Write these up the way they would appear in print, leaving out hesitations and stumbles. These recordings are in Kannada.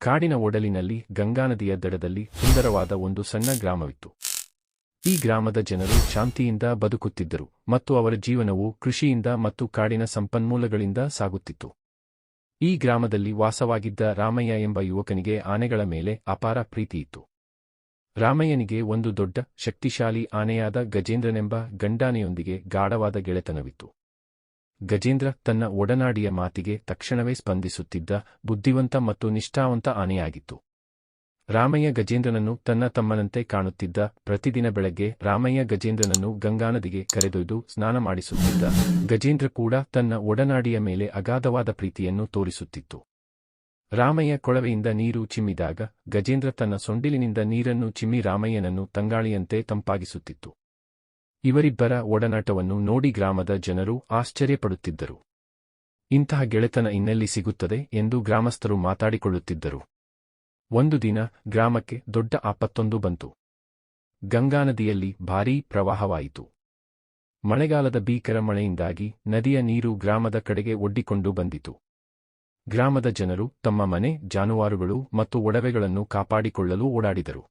ಕಾಡಿನ ಒಡಲಿನಲ್ಲಿ ಗಂಗಾನದಿಯ ದಡದಲ್ಲಿ ಸುಂದರವಾದ ಒಂದು ಸಣ್ಣ ಗ್ರಾಮವಿತ್ತು. ಈ ಗ್ರಾಮದ ಜನರು ಶಾಂತಿಯಿಂದ ಬದುಕುತ್ತಿದ್ದರು ಮತ್ತು ಅವರ ಜೀವನವು ಕೃಷಿಯಿಂದ ಮತ್ತು ಕಾಡಿನ ಸಂಪನ್ಮೂಲಗಳಿಂದ ಸಾಗುತ್ತಿತ್ತು. ಈ ಗ್ರಾಮದಲ್ಲಿ ವಾಸವಾಗಿದ್ದ ರಾಮಯ್ಯ ಎಂಬ ಯುವಕನಿಗೆ ಆನೆಗಳ ಮೇಲೆ ಅಪಾರ ಪ್ರೀತಿಯಿತ್ತು. ರಾಮಯ್ಯನಿಗೆ ಒಂದು ದೊಡ್ಡ ಶಕ್ತಿಶಾಲಿ ಆನೆಯಾದ ಗಜೇಂದ್ರನೆಂಬ ಗಂಡಾನೆಯೊಂದಿಗೆ ಗಾಢವಾದ ಗೆಳೆತನವಿತ್ತು. ಗಜೇಂದ್ರ ತನ್ನ ಒಡನಾಡಿಯ ಮಾತಿಗೆ ತಕ್ಷಣವೇ ಸ್ಪಂದಿಸುತ್ತಿದ್ದ ಬುದ್ಧಿವಂತ ಮತ್ತು ನಿಷ್ಠಾವಂತ ಆನೆಯಾಗಿತ್ತು. ರಾಮಯ್ಯ ಗಜೇಂದ್ರನನ್ನು ತನ್ನ ತಮ್ಮನಂತೆ ಕಾಣುತ್ತಿದ್ದ. ಪ್ರತಿದಿನ ಬೆಳಗ್ಗೆ ರಾಮಯ್ಯ ಗಜೇಂದ್ರನನ್ನು ಗಂಗಾನದಿಗೆ ಕರೆದೊಯ್ದು ಸ್ನಾನ ಮಾಡಿಸುತ್ತಿದ್ದ. ಗಜೇಂದ್ರ ಕೂಡ ತನ್ನ ಒಡನಾಡಿಯ ಮೇಲೆ ಅಗಾಧವಾದ ಪ್ರೀತಿಯನ್ನು ತೋರಿಸುತ್ತಿತ್ತು. ರಾಮಯ್ಯ ಕೊಳವೆಯಿಂದ ನೀರು ಚಿಮ್ಮಿದಾಗ ಗಜೇಂದ್ರ ತನ್ನ ಸೊಂಡಿಲಿನಿಂದ ನೀರನ್ನು ಚಿಮ್ಮಿ ರಾಮಯ್ಯನನ್ನು ತಂಗಾಳಿಯಂತೆ ತಂಪಾಗಿಸುತ್ತಿತ್ತು. ಇವರಿಬ್ಬರ ಒಡನಾಟವನ್ನು ನೋಡಿ ಗ್ರಾಮದ ಜನರು ಆಶ್ಚರ್ಯಪಡುತ್ತಿದ್ದರು. ಇಂತಹ ಗೆಳೆತನ ಇನ್ನೆಲ್ಲಿ ಸಿಗುತ್ತದೆ ಎಂದು ಗ್ರಾಮಸ್ಥರು ಮಾತಾಡಿಕೊಳ್ಳುತ್ತಿದ್ದರು. ಒಂದು ದಿನ ಗ್ರಾಮಕ್ಕೆ ದೊಡ್ಡ ಆಪತ್ತೊಂದು ಬಂತು. ಗಂಗಾನದಿಯಲ್ಲಿ ಭಾರೀ ಪ್ರವಾಹವಾಯಿತು. ಮಳೆಗಾಲದ ಭೀಕರ ಮಳೆಯಿಂದಾಗಿ ನದಿಯ ನೀರು ಗ್ರಾಮದ ಕಡೆಗೆ ಒಡ್ಡಿಕೊಂಡು ಬಂದಿತು. ಗ್ರಾಮದ ಜನರು ತಮ್ಮ ಮನೆ, ಜಾನುವಾರುಗಳು ಮತ್ತು ಒಡವೆಗಳನ್ನು ಕಾಪಾಡಿಕೊಳ್ಳಲು ಓಡಾಡಿದರು.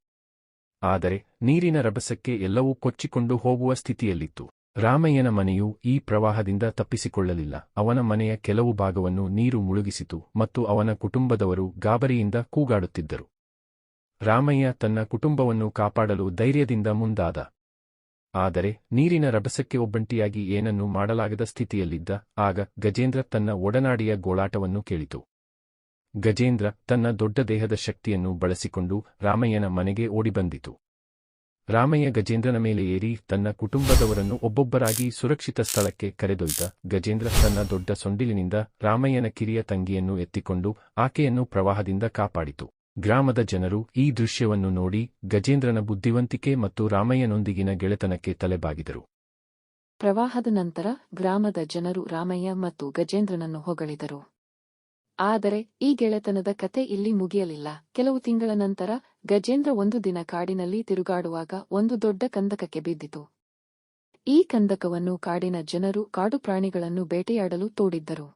ಆದರೆ ನೀರಿನ ರಭಸಕ್ಕೆ ಎಲ್ಲವೂ ಕೊಚ್ಚಿಕೊಂಡು ಹೋಗುವ ಸ್ಥಿತಿಯಲ್ಲಿತ್ತು. ರಾಮಯ್ಯನ ಮನೆಯು ಈ ಪ್ರವಾಹದಿಂದ ತಪ್ಪಿಸಿಕೊಳ್ಳಲಿಲ್ಲ. ಅವನ ಮನೆಯ ಕೆಲವು ಭಾಗವನ್ನು ನೀರು ಮುಳುಗಿಸಿತು ಮತ್ತು ಅವನ ಕುಟುಂಬದವರು ಗಾಬರಿಯಿಂದ ಕೂಗಾಡುತ್ತಿದ್ದರು. ರಾಮಯ್ಯ ತನ್ನ ಕುಟುಂಬವನ್ನು ಕಾಪಾಡಲು ಧೈರ್ಯದಿಂದ ಮುಂದಾದ. ಆದರೆ ನೀರಿನ ರಭಸಕ್ಕೆ ಒಬ್ಬಂಟಿಯಾಗಿ ಏನನ್ನೂ ಮಾಡಲಾಗದ ಸ್ಥಿತಿಯಲ್ಲಿದ್ದ. ಆಗ ಗಜೇಂದ್ರ ತನ್ನ ಒಡನಾಡಿಯ ಗೋಳಾಟವನ್ನು ಕೇಳಿತು. ಗಜೇಂದ್ರ ತನ್ನ ದೊಡ್ಡ ದೇಹದ ಶಕ್ತಿಯನ್ನು ಬಳಸಿಕೊಂಡು ರಾಮಯ್ಯನ ಮನೆಗೆ ಓಡಿಬಂದಿತು. ರಾಮಯ್ಯ ಗಜೇಂದ್ರನ ಮೇಲೆ ಏರಿ ತನ್ನ ಕುಟುಂಬದವರನ್ನು ಒಬ್ಬೊಬ್ಬರಾಗಿ ಸುರಕ್ಷಿತ ಸ್ಥಳಕ್ಕೆ ಕರೆದೊಯ್ದ. ಗಜೇಂದ್ರ ತನ್ನ ದೊಡ್ಡ ಸೊಂಡಿಲಿನಿಂದ ರಾಮಯ್ಯನ ಕಿರಿಯ ತಂಗಿಯನ್ನು ಎತ್ತಿಕೊಂಡು ಆಕೆಯನ್ನು ಪ್ರವಾಹದಿಂದ ಕಾಪಾಡಿತು. ಗ್ರಾಮದ ಜನರು ಈ ದೃಶ್ಯವನ್ನು ನೋಡಿ ಗಜೇಂದ್ರನ ಬುದ್ಧಿವಂತಿಕೆ ಮತ್ತು ರಾಮಯ್ಯನೊಂದಿಗಿನ ಗೆಳೆತನಕ್ಕೆ ತಲೆಬಾಗಿದರು. ಪ್ರವಾಹದ ನಂತರ ಗ್ರಾಮದ ಜನರು ರಾಮಯ್ಯ ಮತ್ತು ಗಜೇಂದ್ರನನ್ನು ಹೊಗಳಿದರು. ಆದರೆ ಈ ಗೆಳೆತನದ ಕತೆ ಇಲ್ಲಿ ಮುಗಿಯಲಿಲ್ಲ. ಕೆಲವು ತಿಂಗಳ ನಂತರ ಗಜೇಂದ್ರ ಒಂದು ದಿನ ಕಾಡಿನಲ್ಲಿ ತಿರುಗಾಡುವಾಗ ಒಂದು ದೊಡ್ಡ ಕಂದಕಕ್ಕೆ ಬಿದ್ದಿತು. ಈ ಕಂದಕವನ್ನು ಕಾಡಿನ ಜನರು ಕಾಡು ಪ್ರಾಣಿಗಳನ್ನು ಬೇಟೆಯಾಡಲು ತೋಡಿದ್ದರು.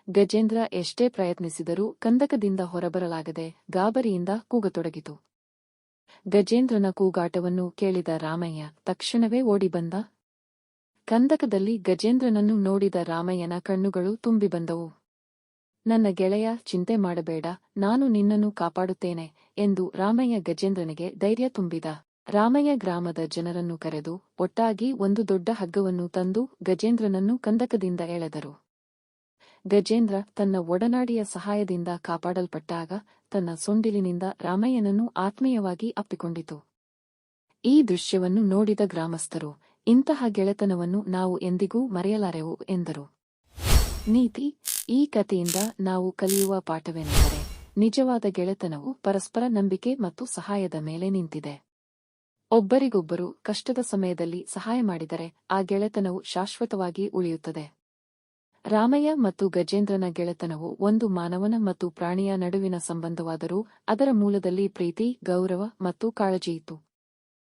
ಗಜೇಂದ್ರ ಎಷ್ಟೇ ಪ್ರಯತ್ನಿಸಿದರೂ ಕಂದಕದಿಂದ ಹೊರಬರಲಾಗದೆ ಗಾಬರಿಯಿಂದ ಕೂಗತೊಡಗಿತು. ಗಜೇಂದ್ರನ ಕೂಗಾಟವನ್ನು ಕೇಳಿದ ರಾಮಯ್ಯ ತಕ್ಷಣವೇ ಓಡಿಬಂದ. ಕಂದಕದಲ್ಲಿ ಗಜೇಂದ್ರನನ್ನು ನೋಡಿದ ರಾಮಯ್ಯನ ಕಣ್ಣುಗಳು ತುಂಬಿಬಂದವು. ನನ್ನ ಗೆಳೆಯ, ಚಿಂತೆ ಮಾಡಬೇಡ, ನಾನು ನಿನ್ನನ್ನು ಕಾಪಾಡುತ್ತೇನೆ ಎಂದು ರಾಮಯ್ಯ ಗಜೇಂದ್ರನಿಗೆ ಧೈರ್ಯ ತುಂಬಿದ. ರಾಮಯ್ಯ ಗ್ರಾಮದ ಜನರನ್ನು ಕರೆದು ಒಟ್ಟಾಗಿ ಒಂದು ದೊಡ್ಡ ಹಗ್ಗವನ್ನು ತಂದು ಗಜೇಂದ್ರನನ್ನು ಕಂದಕದಿಂದ ಎಳೆದರು. ಗಜೇಂದ್ರ ತನ್ನ ಒಡನಾಡಿಯ ಸಹಾಯದಿಂದ ಕಾಪಾಡಲ್ಪಟ್ಟಾಗ ತನ್ನ ಸೊಂಡಿಲಿನಿಂದ ರಾಮಯ್ಯನನ್ನು ಆತ್ಮೀಯವಾಗಿ ಅಪ್ಪಿಕೊಂಡಿತು. ಈ ದೃಶ್ಯವನ್ನು ನೋಡಿದ ಗ್ರಾಮಸ್ಥರು, ಇಂತಹ ಗೆಳೆತನವನ್ನು ನಾವು ಎಂದಿಗೂ ಮರೆಯಲಾರೆವು ಎಂದರು. ನೀತಿ: ಈ ಕಥೆಯಿಂದ ನಾವು ಕಲಿಯುವ ಪಾಠವೇನೆಂದರೆ, ನಿಜವಾದ ಗೆಳೆತನವು ಪರಸ್ಪರ ನಂಬಿಕೆ ಮತ್ತು ಸಹಾಯದ ಮೇಲೆ ನಿಂತಿದೆ. ಒಬ್ಬರಿಗೊಬ್ಬರು ಕಷ್ಟದ ಸಮಯದಲ್ಲಿ ಸಹಾಯ ಮಾಡಿದರೆ ಆ ಗೆಳೆತನವು ಶಾಶ್ವತವಾಗಿ ಉಳಿಯುತ್ತದೆ. ರಾಮಯ್ಯ ಮತ್ತು ಗಜೇಂದ್ರನ ಗೆಳೆತನವು ಒಂದು ಮಾನವನ ಮತ್ತು ಪ್ರಾಣಿಯ ನಡುವಿನ ಸಂಬಂಧವಾದರೂ ಅದರ ಮೂಲದಲ್ಲಿ ಪ್ರೀತಿ, ಗೌರವ ಮತ್ತು ಕಾಳಜಿಯಿತ್ತು.